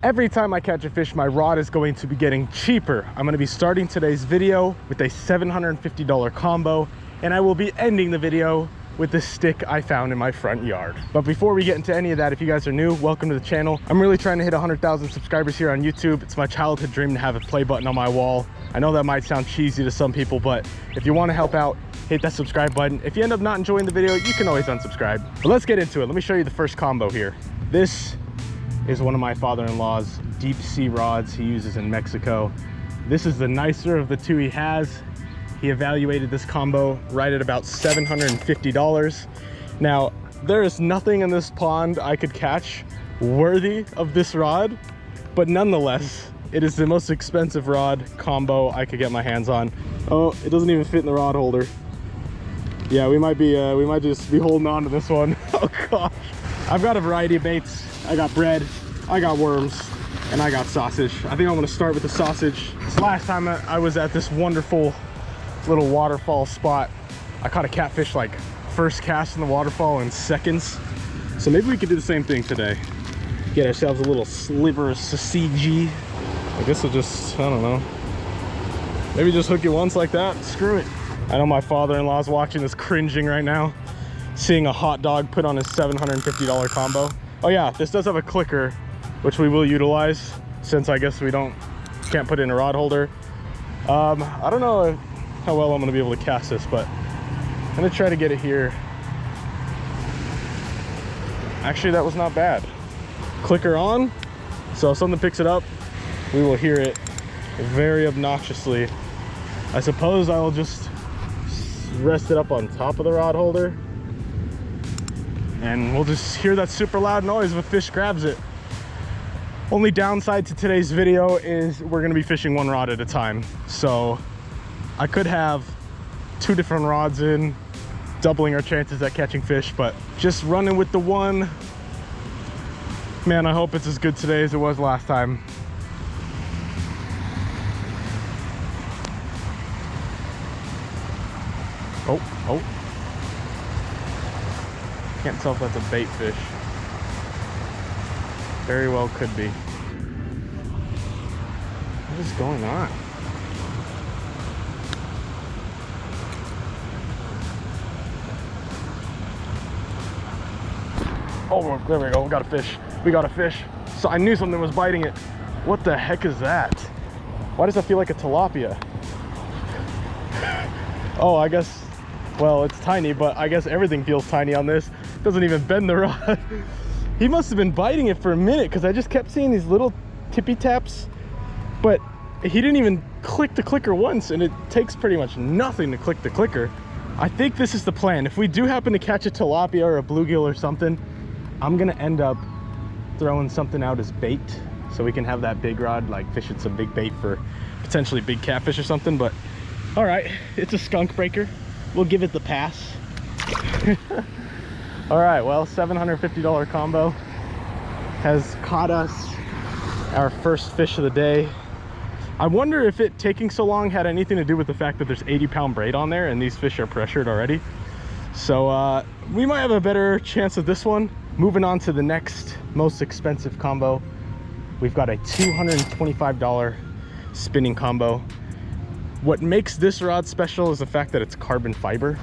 Every time I catch a fish, my rod is going to be getting cheaper. I'm going to be starting today's video with a $750 combo, and I will be ending the video with the stick I found in my front yard. But before we get into any of that, if you guys are new, welcome to the channel. I'm really trying to hit 100,000 subscribers here on YouTube. It's my childhood dream to have a play button on my wall. I know that might sound cheesy to some people, but if you want to help out, hit that subscribe button. If you end up not enjoying the video, you can always unsubscribe. But let's get into it. Let me show you the first combo here. This is one of my father-in-law's deep sea rods he uses in Mexico. This is the nicer of the two he has. He evaluated this combo right at about $750. Now, there is nothing in this pond I could catch worthy of this rod, but nonetheless, it is the most expensive rod combo I could get my hands on. Oh, it doesn't even fit in the rod holder. Yeah, we might just be holding on to this one. Oh gosh. I've got a variety of baits. I got bread, I got worms, and I got sausage. I think I'm gonna start with the sausage. This last time I was at this wonderful little waterfall spot, I caught a catfish like first cast in the waterfall in seconds. So maybe we could do the same thing today. Get ourselves a little sliver of sausage. I guess we'll just, I don't know. Maybe just hook it once like that, screw it. I know my father-in-law's watching this cringing right now, seeing a hot dog put on his $750 combo. Oh yeah, this does have a clicker, which we will utilize since I guess we can't put it in a rod holder. I don't know how well I'm gonna be able to cast this, but I'm gonna try to get it here. Actually, that was not bad. Clicker on, so if something picks it up, we will hear it very obnoxiously. I suppose I will just rest it up on top of the rod holder, and we'll just hear that super loud noise if a fish grabs it. Only downside to today's video is we're gonna be fishing one rod at a time. So I could have two different rods in, doubling our chances at catching fish, but just running with the one, man, I hope it's as good today as it was last time. Oh. Can't tell if that's a bait fish. Very well could be. What is going on? Oh, there we go. We got a fish. We got a fish. So I knew something was biting it. What the heck is that? Why does that feel like a tilapia? Oh, I guess, well, it's tiny, but I guess everything feels tiny on this. It doesn't even bend the rod. He must have been biting it for a minute because I just kept seeing these little tippy taps, but he didn't even click the clicker once, and it takes pretty much nothing to click the clicker. I think this is the plan. If we do happen to catch a tilapia or a bluegill or something, I'm gonna end up throwing something out as bait so we can have that big rod, like fishing some big bait for potentially big catfish or something. But all right, it's a skunk breaker. We'll give it the pass. All right, well, $750 combo has caught us our first fish of the day. I wonder if it taking so long had anything to do with the fact that there's 80-pound braid on there and these fish are pressured already. So we might have a better chance of this one. Moving on to the next most expensive combo. We've got a $225 spinning combo. What makes this rod special is the fact that it's carbon fiber.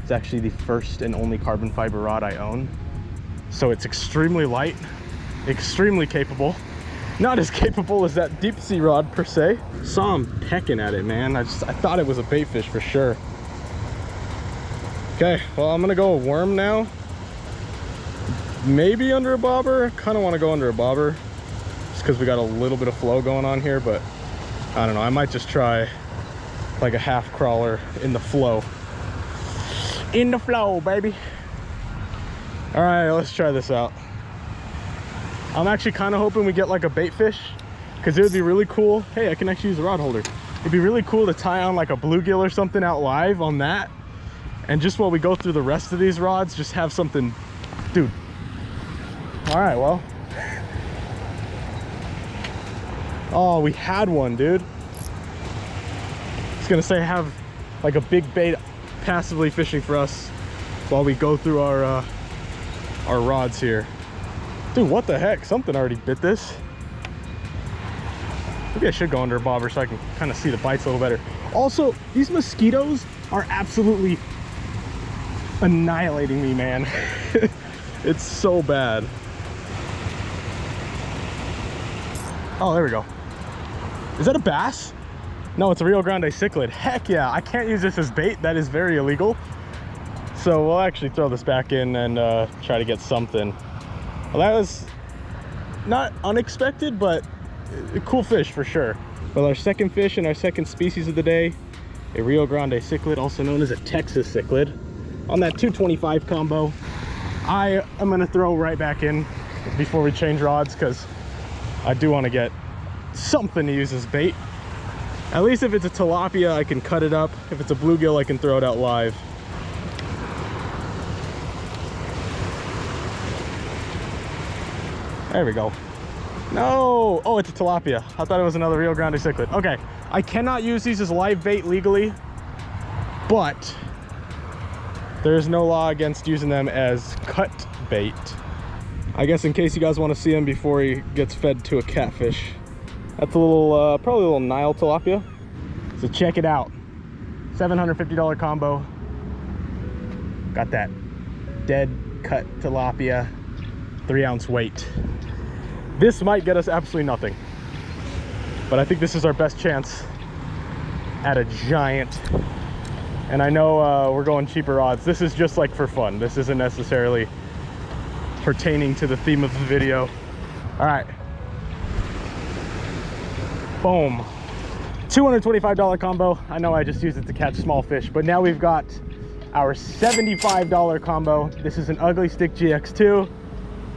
It's actually the first and only carbon fiber rod I own. So it's extremely light, extremely capable. Not as capable as that deep sea rod per se. Saw him pecking at it, man. I thought it was a bait fish for sure. Okay, well, I'm gonna go a worm now. Maybe under a bobber. Kind of want to go under a bobber just because we got a little bit of flow going on here, but I don't know. I might just try like a half crawler in the flow. In the flow, baby. All right, let's try this out. I'm actually kind of hoping we get like a bait fish, because it would be really cool. Hey, I can actually use a rod holder. It'd be really cool to tie on like a bluegill or something out live on that, and just while we go through the rest of these rods, just have something, dude. All right, well. Oh, we had one, dude. I was gonna say have like a big bait passively fishing for us while we go through our rods here. Dude, what the heck? Something already bit this. Maybe I should go under a bobber so I can kind of see the bites a little better. Also, these mosquitoes are absolutely annihilating me, man. It's so bad. Oh, there we go. Is that a bass? No, it's a Rio Grande cichlid. Heck yeah, I can't use this as bait. That is very illegal. So we'll actually throw this back in and try to get something. Well, that was not unexpected, but a cool fish for sure. Well, our second fish and our second species of the day, a Rio Grande cichlid, also known as a Texas cichlid, on that 225 combo. I am gonna throw right back in before we change rods, because I do want to get something to use as bait. At least if it's a tilapia, I can cut it up. If it's a bluegill, I can throw it out live. There we go. No! Oh, it's a tilapia. I thought it was another Rio Grande cichlid. Okay, I cannot use these as live bait legally, but there is no law against using them as cut bait. I guess in case you guys want to see him before he gets fed to a catfish. That's a little, probably a little Nile tilapia. So check it out. $750 combo. Got that dead cut tilapia, 3-ounce weight. This might get us absolutely nothing, but I think this is our best chance at a giant. And I know we're going cheaper rods. This is just like for fun. This isn't necessarily pertaining to the theme of the video. All right. Boom. $225 combo. I know I just used it to catch small fish, but now we've got our $75 combo. This is an Ugly Stick GX2,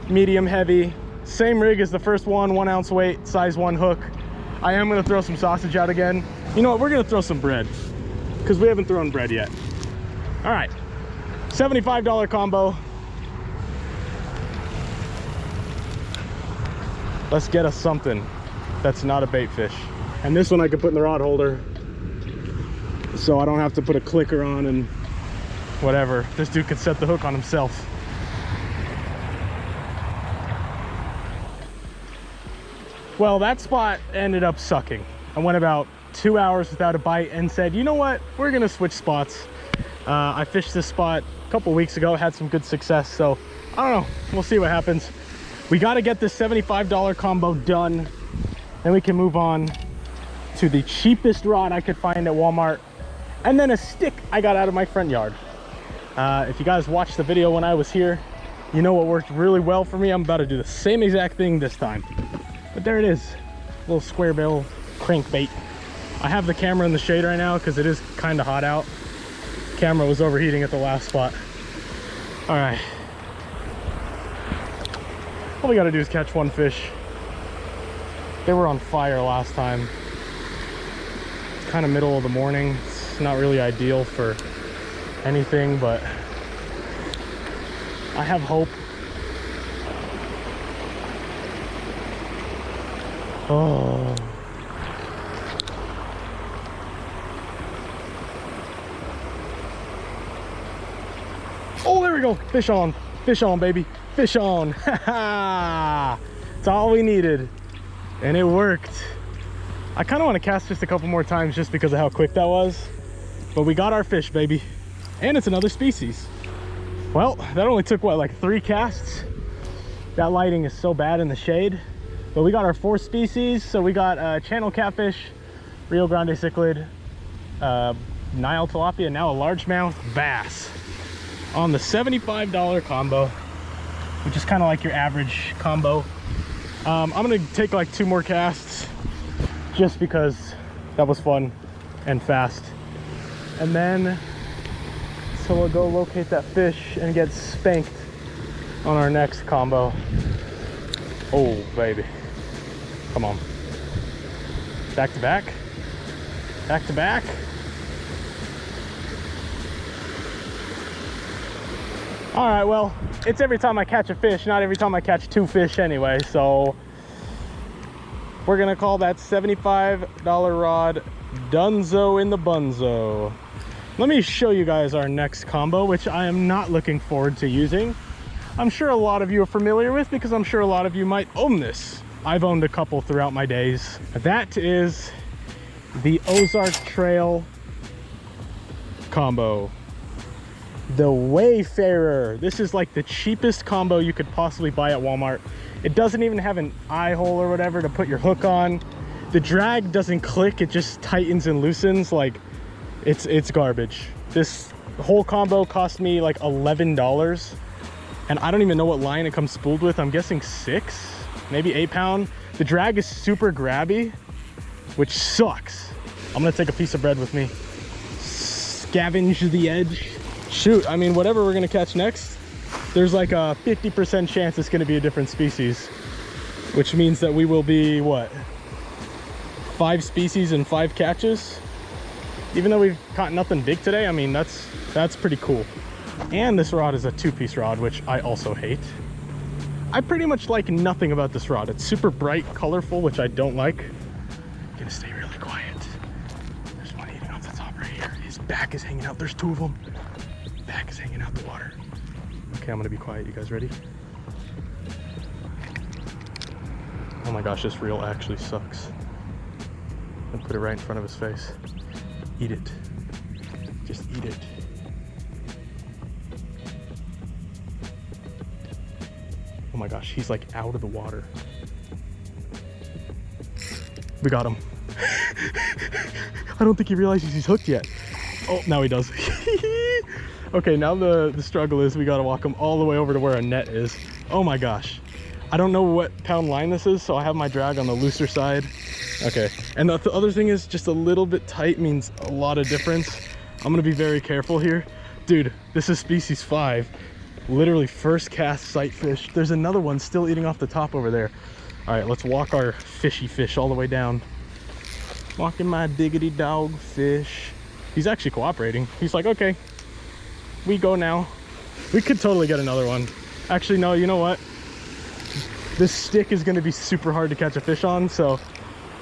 medium heavy. Same rig as the first one, 1-ounce weight, size 1 hook. I am gonna throw some sausage out again. You know what, we're gonna throw some bread, because we haven't thrown bread yet. All right, $75 combo. Let's get us something that's not a bait fish. And this one I can put in the rod holder, so I don't have to put a clicker on and whatever. This dude could set the hook on himself. Well, that spot ended up sucking. I went about 2 hours without a bite and said, you know what, we're gonna switch spots. I fished this spot a couple weeks ago, had some good success, so I don't know, we'll see what happens. We got to get this $75 combo done, then we can move on to the cheapest rod I could find at Walmart, and then a stick I got out of my front yard. If you guys watched the video when I was here, you know what worked really well for me. I'm about to do the same exact thing this time. But there it is, a little square bill crankbait. I have the camera in the shade right now because it is kind of hot out. Camera was overheating at the last spot. All right. All we gotta do is catch one fish. They were on fire last time. It's kind of middle of the morning. It's not really ideal for anything, but I have hope. Oh. Oh, there we go. Fish on, baby. Fish on. It's all we needed, and it worked. I kind of want to cast just a couple more times just because of how quick that was, but we got our fish, baby, and it's another species. Well, that only took what, like 3 casts? That lighting is so bad in the shade, but we got our 4th species. So we got channel catfish, Rio Grande cichlid, Nile tilapia, now a largemouth bass on the $75 combo, which is kind of like your average combo. I'm gonna take like 2 more casts just because that was fun and fast, and then so we'll go locate that fish and get spanked on our next combo. Oh baby, come on, back to back, back to back. All right, well, it's every time I catch a fish, not every time I catch 2 fish anyway, so we're gonna call that $75 rod Dunzo in the Bunzo. Let me show you guys our next combo, which I am not looking forward to using. I'm sure a lot of you are familiar with because I'm sure a lot of you might own this. I've owned a couple throughout my days. That is the Ozark Trail combo. The Wayfarer. This is like the cheapest combo you could possibly buy at Walmart. It doesn't even have an eye hole or whatever to put your hook on. The drag doesn't click, it just tightens and loosens. Like, it's garbage. This whole combo cost me like $11, and I don't even know what line it comes spooled with. I'm guessing 6, maybe 8 pound. The drag is super grabby, which sucks. I'm gonna take a piece of bread with me, scavenge the edge. Shoot, I mean, whatever we're gonna catch next, there's like a 50% chance it's gonna be a different species, which means that we will be, what, 5 species and 5 catches? Even though we've caught nothing big today, I mean, that's pretty cool. And this rod is a 2-piece rod, which I also hate. I pretty much like nothing about this rod. It's super bright, colorful, which I don't like. I'm gonna stay really quiet. There's one eating off the top right here. His back is hanging out. There's 2 of them. Back is hanging out the water. Okay, I'm gonna be quiet. You guys ready? Oh my gosh, this reel actually sucks. And put it right in front of his face. Eat it. Just eat it. Oh my gosh, he's like out of the water. We got him. I don't think he realizes he's hooked yet. Oh, now he does. Okay, now the struggle is we gotta walk him all the way over to where a net is. Oh my gosh. I don't know what pound line this is, so I have my drag on the looser side. Okay, and the other thing is just a little bit tight means a lot of difference. I'm gonna be very careful here. Dude, this is species 5. Literally first cast sight fish. There's another one still eating off the top over there. All right, let's walk our fishy fish all the way down. Walking my diggity dog fish. He's actually cooperating. He's like, okay, we go now. We could totally get another one. Actually, no, you know what? This stick is gonna be super hard to catch a fish on, so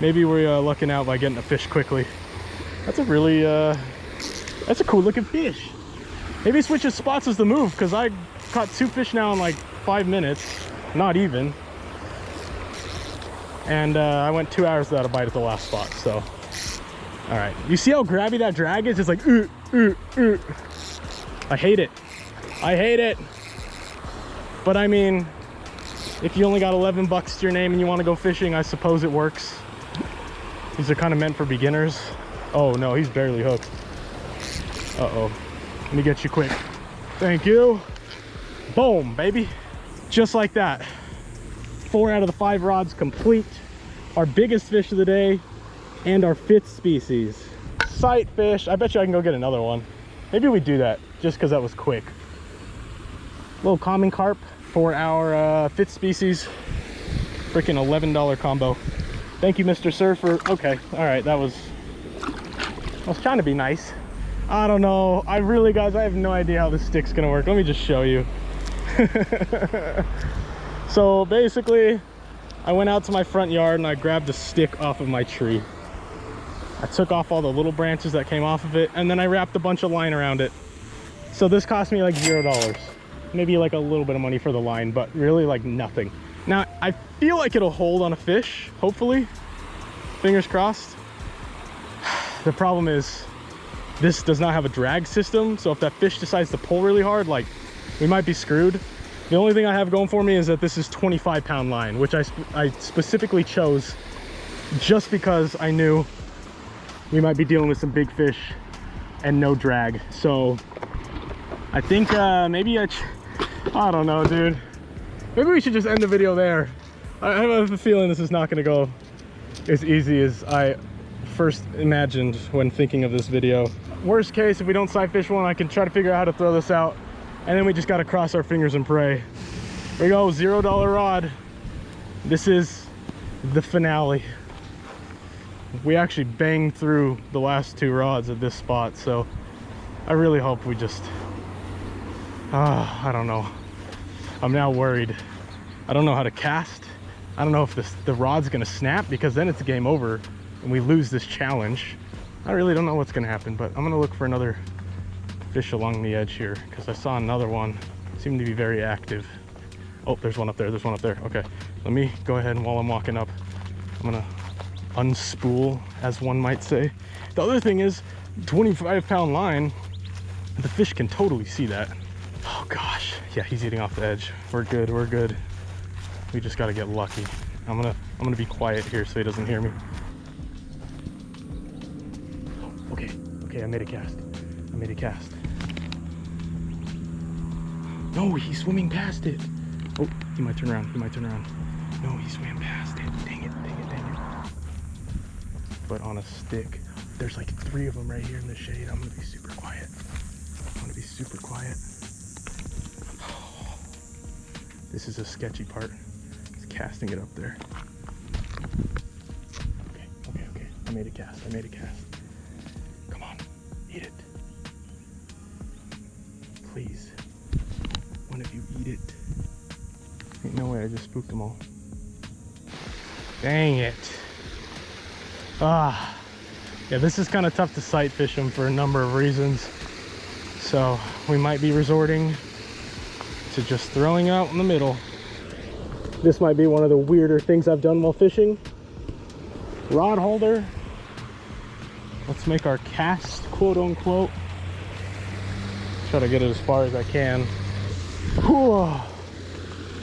maybe we're lucking out by getting a fish quickly. That's a really, that's a cool looking fish. Maybe switching spots is the move, because I caught 2 fish now in like 5 minutes, not even. And I went 2 hours without a bite at the last spot, so. All right, you see how grabby that drag is? It's like, I hate it. I hate it. But I mean, if you only got 11 bucks to your name and you want to go fishing, I suppose it works. These are kind of meant for beginners. Oh no, he's barely hooked. Uh-oh. Let me get you quick. Thank you. Boom, baby. Just like that. 4 out of the 5 rods complete. Our biggest fish of the day and our 5th species. Sight fish. I bet you I can go get another one. Maybe we do that just because that was quick. Little common carp for our 5th species. Freaking $11 combo. Thank you, Mr. Surfer. Okay, all right, I was trying to be nice. I don't know. Guys, I have no idea how this stick's gonna work. Let me just show you. So basically, I went out to my front yard and I grabbed a stick off of my tree. I took off all the little branches that came off of it, and then I wrapped a bunch of line around it. So this cost me like $0. Maybe like a little bit of money for the line, but really like nothing. Now, I feel like it'll hold on a fish, hopefully. Fingers crossed. The problem is, this does not have a drag system, so if that fish decides to pull really hard, like, we might be screwed. The only thing I have going for me is that this is 25-pound line, which I specifically chose just because I knew we might be dealing with some big fish and no drag. So I think maybe I don't know, dude. Maybe we should just end the video there. I have a feeling this is not going to go as easy as I first imagined when thinking of this video. Worst case, if we don't sight fish one, I can try to figure out how to throw this out, and then we just got to cross our fingers and pray. Here we go, $0 rod. This is the finale. We actually banged through the last 2 rods at this spot, so I really hope we just I don't know. I'm now worried. I don't know how to cast. I don't know if the rod's gonna snap, because then it's game over and we lose this challenge. I really don't know what's gonna happen, but I'm gonna look for another fish along the edge here, because I saw another one seem to be very active. Oh, there's one up there. There's one up there. Okay, Let me go ahead and while I'm walking up, I'm gonna unspool, as one might say. The other thing is 25-pound line, the fish can totally see that. Oh gosh, yeah, he's eating off the edge. We're good, we're good. We just gotta get lucky. I'm gonna be quiet here so he doesn't hear me. Okay, okay, I made a cast. I made a cast. No, he's swimming past it. Oh, he might turn around, he might turn around. No, he swam past it. Dang it, dang it, dang it. But on a stick. There's like 3 of them right here in the shade. I'm gonna be super quiet. I'm gonna be super quiet. This is a sketchy part. It's casting it up there. Okay, okay, okay. I made a cast, I made a cast. Come on, eat it. Please. One of you eat it. Ain't no way, I just spooked them all. Dang it. Ah. Yeah, this is kind of tough to sight fish them for a number of reasons. So we might be resorting to just throwing out in the middle. This might be one of the weirder things I've done while fishing. Rod holder. Let's make our cast, quote unquote. Try to get it as far as I can. Whew.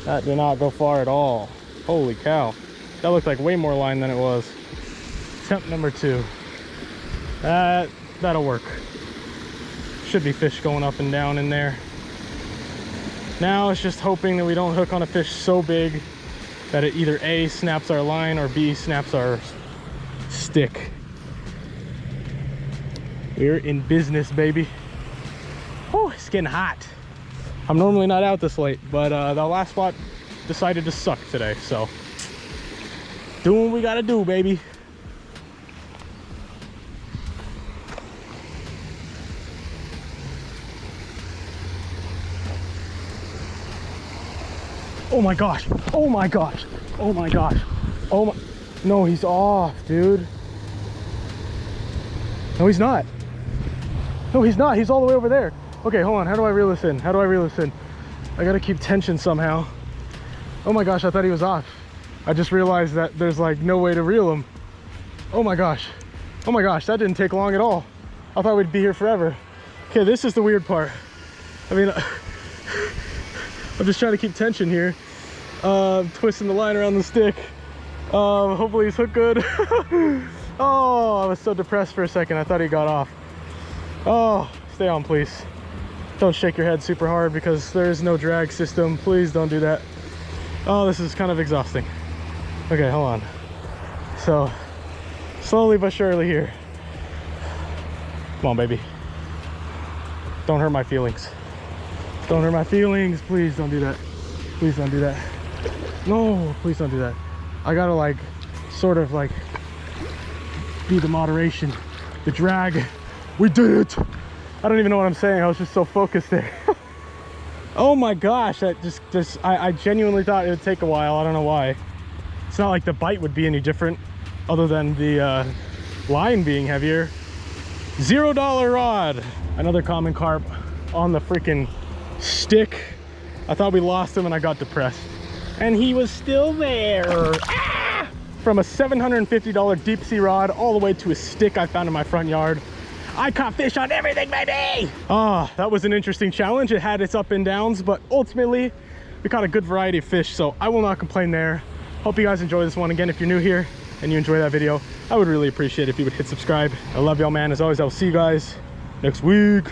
That did not go far at all. Holy cow. That looked like way more line than it was. Attempt number 2. That'll work. Should be fish going up and down in there. Now it's just hoping that we don't hook on a fish so big that it either A, snaps our line, or B, snaps our stick. We're in business, baby. Oh, it's getting hot. I'm normally not out this late, but the last spot decided to suck today, so doing what we gotta do, baby. Oh my gosh, oh my gosh, oh my gosh, oh my, no, he's off, dude. No, he's not. No, he's not, he's all the way over there. Okay, hold on, how do I reel this in? How do I reel this in? I gotta keep tension somehow. Oh my gosh, I thought he was off. I just realized that there's like no way to reel him. Oh my gosh, that didn't take long at all. I thought we'd be here forever. Okay, this is the weird part. I mean, I'm just trying to keep tension here. Twisting the line around the stick. Hopefully he's hooked good. Oh, I was so depressed for a second. I thought he got off. Oh, stay on, please. Don't shake your head super hard because there is no drag system. Please don't do that. Oh, this is kind of exhausting. Okay, hold on. So, slowly but surely here. Come on, baby. Don't hurt my feelings. Don't hurt my feelings. Please don't do that. Please don't do that. No, please don't do that. I gotta like, sort of like, be the moderation, the drag. We did it. I don't even know what I'm saying. I was just so focused there. Oh my gosh, that I genuinely thought it would take a while. I don't know why. It's not like the bite would be any different other than the line being heavier. $0 rod. Another common carp on the freaking stick. I thought we lost him and I got depressed. And he was still there. Ah! From a $750 deep sea rod all the way to a stick I found in my front yard. I caught fish on everything, baby! Ah, that was an interesting challenge. It had its up and downs, but ultimately we caught a good variety of fish, so I will not complain there. Hope you guys enjoy this one. Again, if you're new here and you enjoy that video, I would really appreciate it if you would hit subscribe. I love y'all, man. As always, I will see you guys next week.